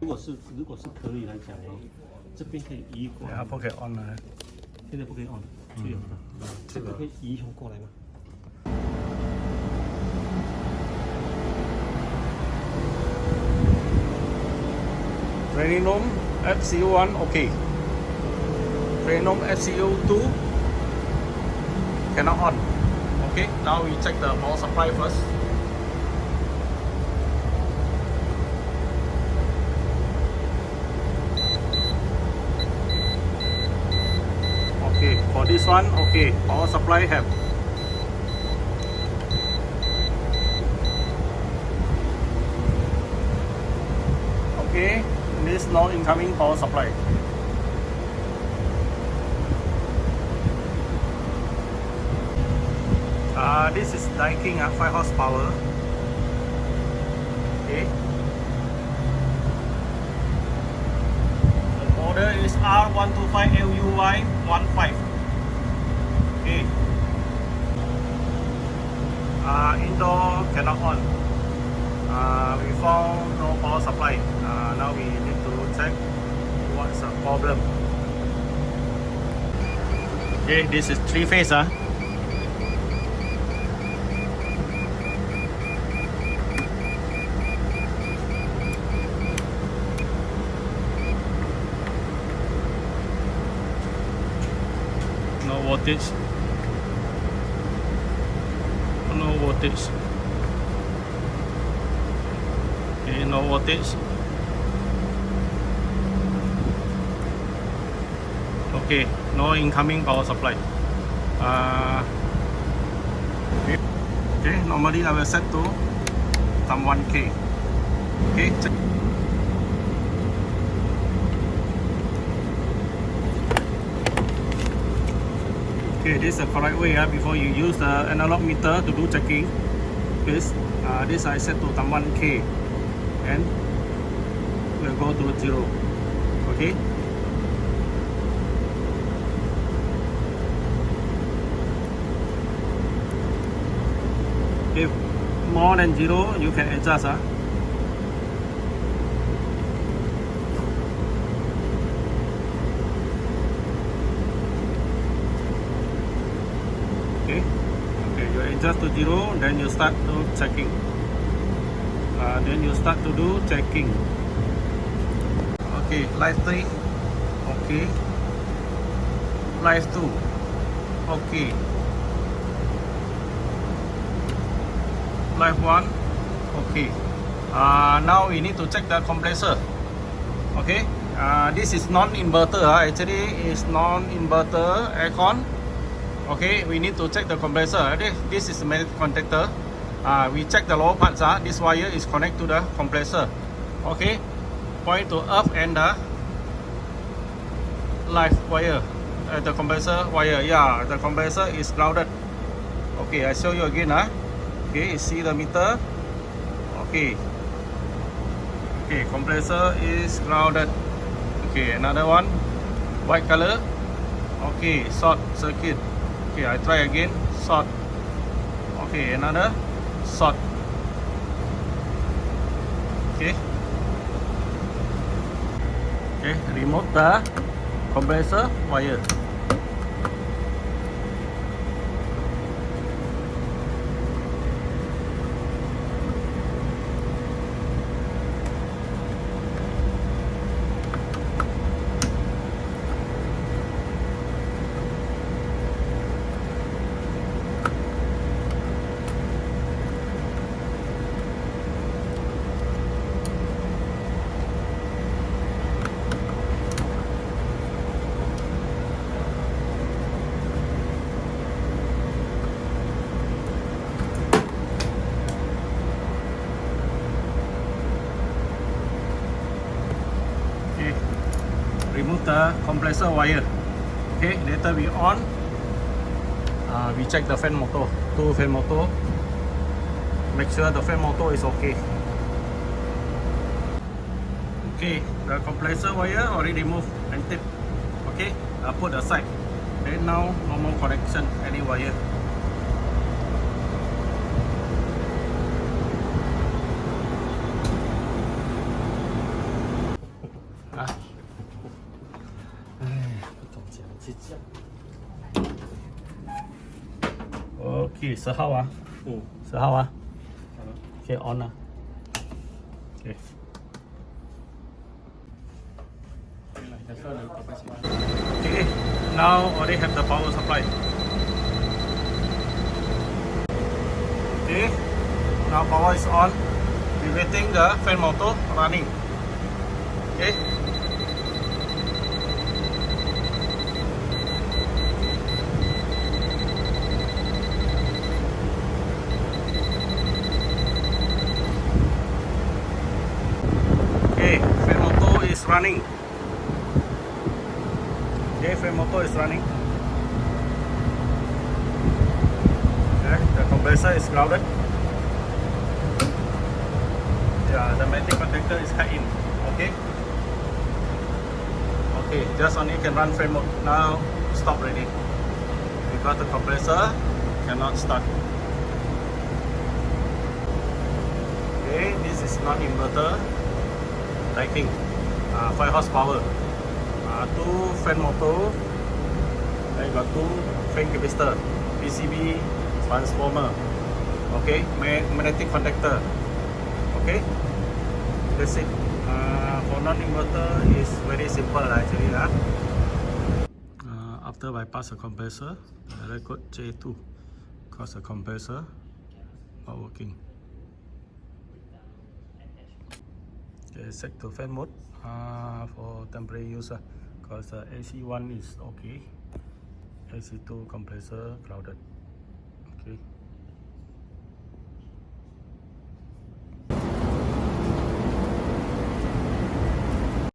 如果是可以来讲哦，这边可以移过来，它不可以 on 了。现在不可以 on，就有的，这个可以移过来吗？ Reninum FCU1 okay. Reninum FCU2 cannot on. Okay, now we check the power supply first. Okay, for this one, okay, power supply have. Okay, this no incoming power supply. This is Daikin 5 horsepower. Okay. The model is R125LUY15. Okay. Indoor cannot on. We found no power supply. Now we need to check what's the problem. Okay, this is 3-phase. No voltage. No voltage. Okay, no voltage. Okay, no incoming power supply. Okay, normally I will set to some 1K. Okay, check. Okay, this is the correct way before you use the analog meter to do checking. This I set to 1K and we'll go to 0. Okay. If more than 0, you can adjust. Okay, you adjust to 0, then you start to checking. Then you start to do checking. Okay, live 3. Okay. Live 2. Okay. Live 1. Okay. Now we need to check the compressor. Okay. This is non-inverter. Actually, it's non-inverter aircon. Okay, we need to check the compressor. This is the magnetic contactor. We check the lower parts. This wire is connected to the compressor. Okay, point to up and the live wire. The compressor wire. Yeah, the compressor is grounded. Okay, I show you again. Okay, see the meter. Okay. Okay, compressor is grounded. Okay, another one, white color. Okay, short circuit. Okay, I try again. Short. Okay, another short. Okay. Okay, remove the compressor wire. Remove the compressor wire. Okay, later we on. We check the fan motor, 2 fan motor. Make sure the fan motor is okay. Okay, the compressor wire already removed and taped. Okay, put aside. Then now no more connection any wire. Okay, 10号啊，10号啊，Okay on 啊，Okay。Okay, now already have the power supply. Okay, now power is on. We waiting the fan motor running. Okay. Okay, fan motor is running. Okay, fan motor is running. Okay, the compressor is grounded. Yeah, the magnetic contactor is cut in. Okay. Okay, just only can run fan mode. Now stop already. Because the compressor cannot start. Okay, this is not inverter. Lighting. 5 horsepower. 2 fan motor. I got 2 fan capacitor. PCB transformer. Okay, magnetic contactor. Okay, that's it. For non-inverter is very simple actually. After bypass the compressor, I got J2 because the compressor not working. Okay, set to fan mode for temporary use because AC1 is okay. AC2 compressor clouded. Okay.